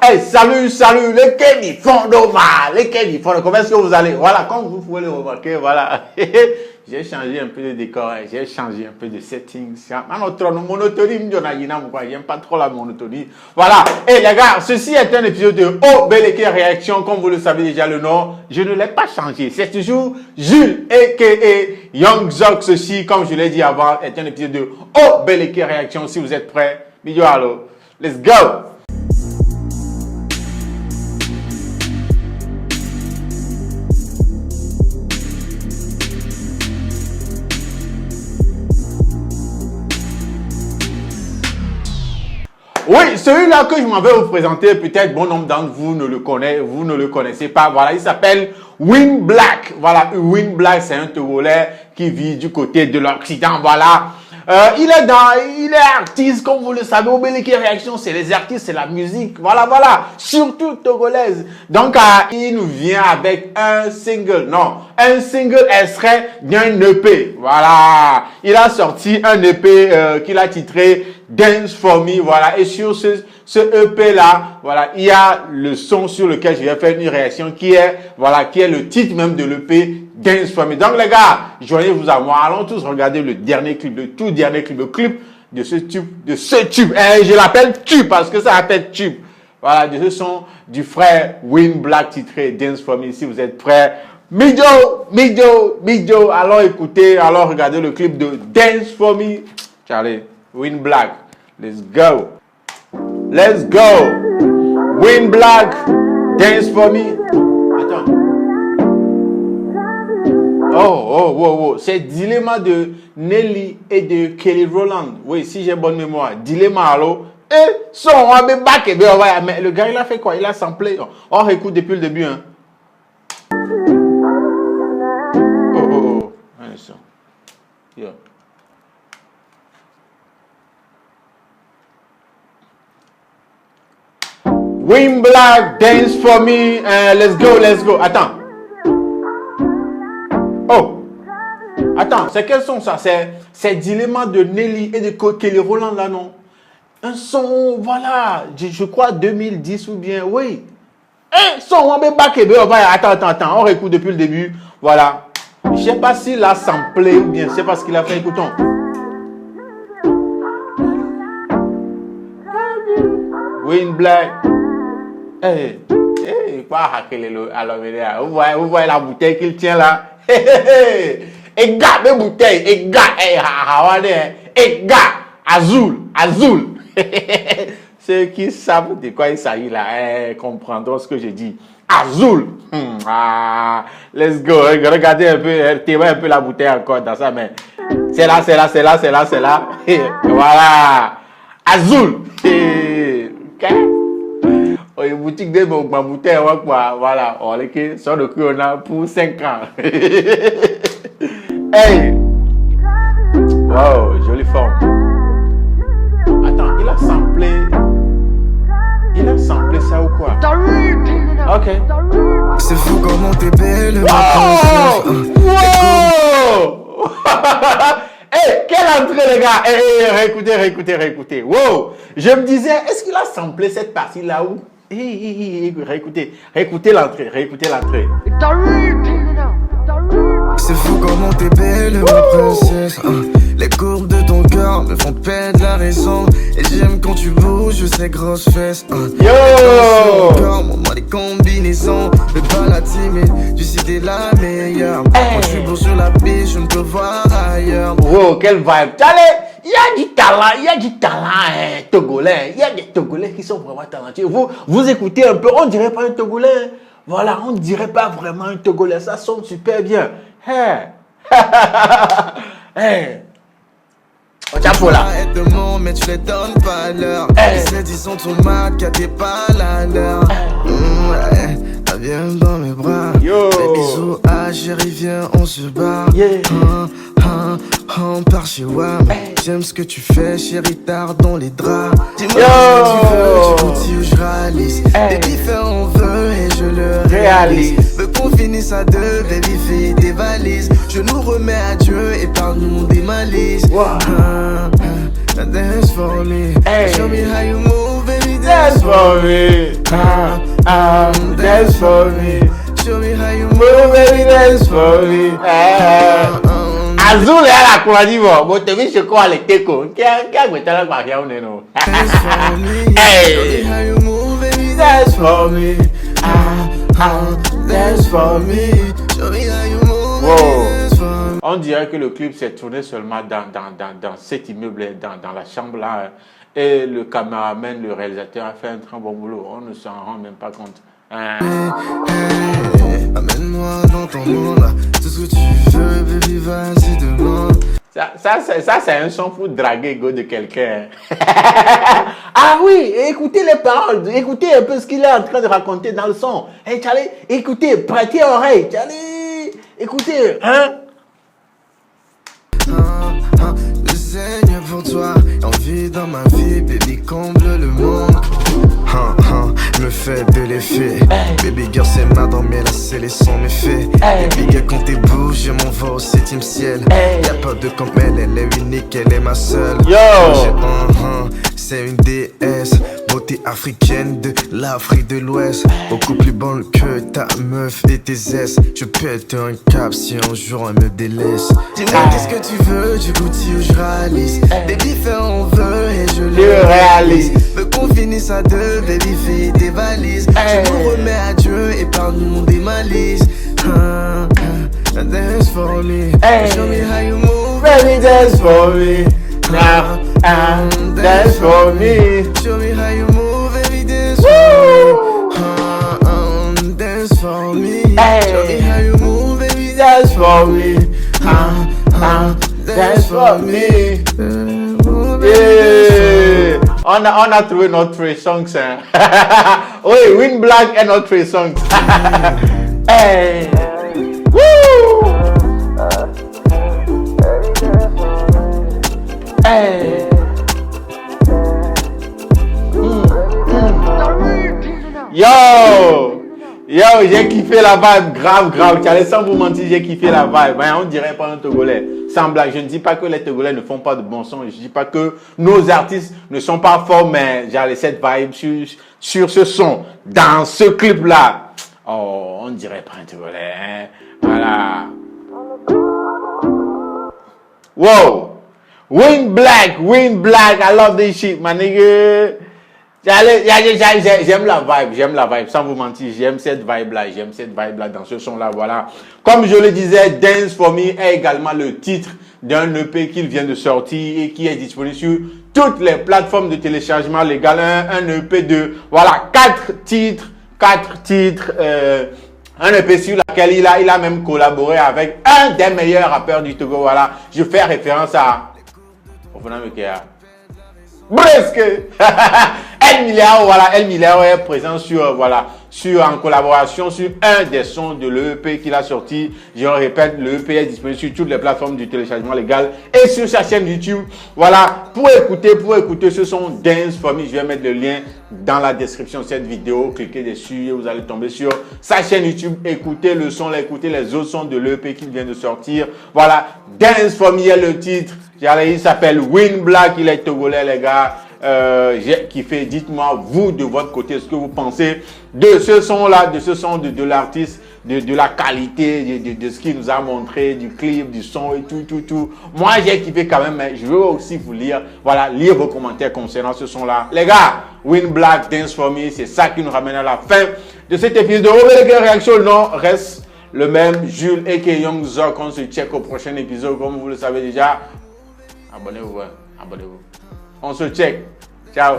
Hey, salut, les Kenny Fondoma, les Kenny Fondoma, comment est-ce que vous allez? Voilà, comme vous pouvez le remarquer, voilà. J'ai changé un peu de décor, j'ai changé un peu de settings. Monotonie, j'aime pas trop la monotonie. Voilà. Et les gars, ceci est un épisode de Oh Beleke Réaction. Comme vous le savez déjà le nom, je ne l'ai pas changé. C'est toujours Jules, a.k.a. Young Zok. Ceci, comme je l'ai dit avant, est un épisode de Oh Beleke Réaction. Si vous êtes prêts, vidéo allo. Let's go! Oui, celui-là que je m'en vais vous présenter, peut-être bon nombre d'entre vous ne le connaissez pas. Voilà, il s'appelle Win Black. Voilà, Win Black, c'est un Togolais qui vit du côté de l'Occident. Voilà. Il est artiste, comme vous le savez. Au Beleke Réaction, c'est les artistes, c'est la musique. Voilà. Surtout togolaise. Donc, il nous vient avec un single. Non, un single extrait d'un EP. Voilà. Il a sorti un EP qu'il a titré Dance for Me. Voilà. Et sur ce EP là, voilà, il y a le son sur lequel je vais faire une réaction qui est le titre même de l'EP Dance for Me. Donc les gars, joignez-vous à moi. Allons tous regarder le dernier clip, le tout dernier clip, le clip de ce tube. Je l'appelle tube parce que ça s'appelle tube. Voilà, de ce son du frère Win Black titré Dance for Me. Si vous êtes prêts, Mido. Alors regardez le clip de Dance for Me. Charlie, Win Black. Let's go. Win Black, Dance for Me. Attends. Oh. C'est Dilemma de Nelly et de Kelly Rowland. Oui, si j'ai bonne mémoire. Dilemma, allô. Et son, on va me back. Mais le gars, il a fait quoi? Il a samplé. On réécoute depuis le début. Hein. Oh. Un instant. Yeah. Win Black, Dance for Me. Let's go. Attends. Oh. Attends, c'est quel son ça? C'est Dilemma de Nelly et de Kelly Rowland là, non? Un son, voilà, je crois 2010 ou bien, oui. Un son, on va back. Attends, on réécoute depuis le début. Voilà. Je sais pas s'il a samplé ou bien, je sais pas ce qu'il a fait, écoutons. Win Black. Pas hacker vous voyez la bouteille qu'il tient là. Et gars, mes bouteilles, et gars, azul. Ceux qui savent de quoi il s'agit là, comprendront ce que je dis. Azul. Let's go. Regardez un peu, témoin un peu la bouteille encore dans sa main. C'est là. Voilà. Azul. Une boutique de ma bouteille, voilà, on est sur le cul, on a pour 5 ans. Hey! Wow, jolie forme. Attends, il a samplé ça ou quoi? Ok. C'est fou comment t'es belle. Wow! Hey, quelle entrée les gars! Réécoutez. Wow! Je me disais, est-ce qu'il a samplé cette partie-là où? Réécoutez l'entrée. C'est fou comment t'es belle, ma princesse. Les courbes de ton cœur me font perdre la raison. Et j'aime quand tu bouges ces grosses fesses. Yo! Moi les combinaisons, mais pas la timide. Tu sais t'es la meilleure. Quand tu bouges sur la piste, je ne peux voir ailleurs. Wow, quelle vibe! Allez! Il y a du talent togolais. Il y a des Togolais qui sont vraiment talentueux. Vous écoutez un peu, on dirait pas un Togolais. Voilà, on dirait pas vraiment un Togolais. Ça sonne super bien. On t'applaudit là. Mais tu les donnes pas l'heure. C'est disons ton mat, qu'à t'es pas la leur. Viens dans mes bras. Yo. Des bisous, chérie, viens, on se barre. Yeah. On part chez WAM. J'aime ce que tu fais, chérie, tard dans les draps. Dis-moi ce que tu veux, j'écoute ou je réalise. Baby, fais on veut et je le réalise. Veux qu'on finisse à deux, baby, fais tes valises. Je nous remets à Dieu et parle-nous des malices. Wow. Dance for me. Show me how you move, baby. dance for me. Dance for me. Show me how you Move, baby, dance for me. Azul è la cosa di voi, ma te vince qua le teco. Che ha guardato la guardia un neno. dance for me. Show me how you move, baby, Dance for me. dance for me. Show me how you move, Wow. baby, dance for me. On dirait que le clip s'est tourné seulement dans cet immeuble, dans la chambre là. Et le caméraman, le réalisateur a fait un très bon boulot. On ne s'en rend même pas compte. Amène-moi dans ton monde, tout ce que tu veux, baby, vas-y demande. Ça c'est un son pour draguer go de quelqu'un. Ah oui, écoutez les paroles, écoutez un peu ce qu'il est en train de raconter dans le son. Hey Charlie, écoutez, prêtez oreille, Charlie, écoutez, hein? Je saigne pour toi, envie dans ma vie, baby, comble le monde. Me fait de l'effet. Baby girl, c'est ma dans mais là c'est les sons méfaits. Baby girl, quand t'es bouge, je m'envole au 7e ciel. Y'a pas de comme elle est unique, elle est ma seule. Yo! C'est une déesse, beauté africaine de l'Afrique de l'Ouest. Beaucoup plus bonne que ta meuf et tes S. Je pète un cap si un jour elle me délaisse. Dis-moi qu'est-ce que tu veux, du goûti ou je réalise. Baby fais on veut et je le réalise. Veux qu'on finisse à deux, baby fais tes valises. Je nous remets à Dieu et parle-nous des malices. Dance for me, show me how you move, Baby, dance for me. Now, dance for me. show me how you move, baby, dance for me. Dance for me, show me how you move, baby, Dance for me. Dance for me. Yeah. On a trouvé notre songs. Hein. Oui, Win Black et notre songs. Hey. Woo. Hey. Yo! Yo, j'ai kiffé la vibe, grave. T'allais sans vous mentir, j'ai kiffé la vibe. Hein, on dirait pas un Togolais. Sans blague, je ne dis pas que les Togolais ne font pas de bons sons. Je ne dis pas que nos artistes ne sont pas forts, mais j'ai cette vibe sur ce son, dans ce clip-là. Oh, on dirait pas un Togolais. Hein? Voilà. Wow! Win Black, I love this shit, my nigga. J'aime la vibe, sans vous mentir, j'aime cette vibe-là dans ce son-là, voilà. Comme je le disais, Dance For Me est également le titre d'un EP qu'il vient de sortir et qui est disponible sur toutes les plateformes de téléchargement légal. Un EP de, voilà, 4 titres, un EP sur laquelle il a même collaboré avec un des meilleurs rappeurs du Togo, voilà. Je fais référence à Presque. El Milliard est présent en collaboration sur un des sons de l'EP qu'il a sorti. Je répète, l'EP est disponible sur toutes les plateformes du téléchargement légal et sur sa chaîne YouTube. Voilà, pour écouter ce son Dance For Me, je vais mettre le lien dans la description de cette vidéo. Cliquez dessus et vous allez tomber sur sa chaîne YouTube. Écoutez le son, écoutez les autres sons de l'EP qu'il vient de sortir. Voilà, Dance For Me est le titre. Il s'appelle Win Black, il est togolais les gars. J'ai kiffé, dites-moi vous de votre côté ce que vous pensez de ce son là, de l'artiste, de la qualité, de ce qu'il nous a montré, du clip, du son et tout. Moi j'ai kiffé quand même, mais je veux aussi vous lire vos commentaires concernant ce son là. Les gars, Win Black, Dance For Me, c'est ça qui nous ramène à la fin de cet épisode de Réaction. Non, reste le même, Jules et Young Zok. On se check au prochain épisode comme vous le savez déjà. Abonnez-vous. On se check. Ciao.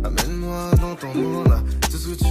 Amène-moi dans ton monde, tout ce que tu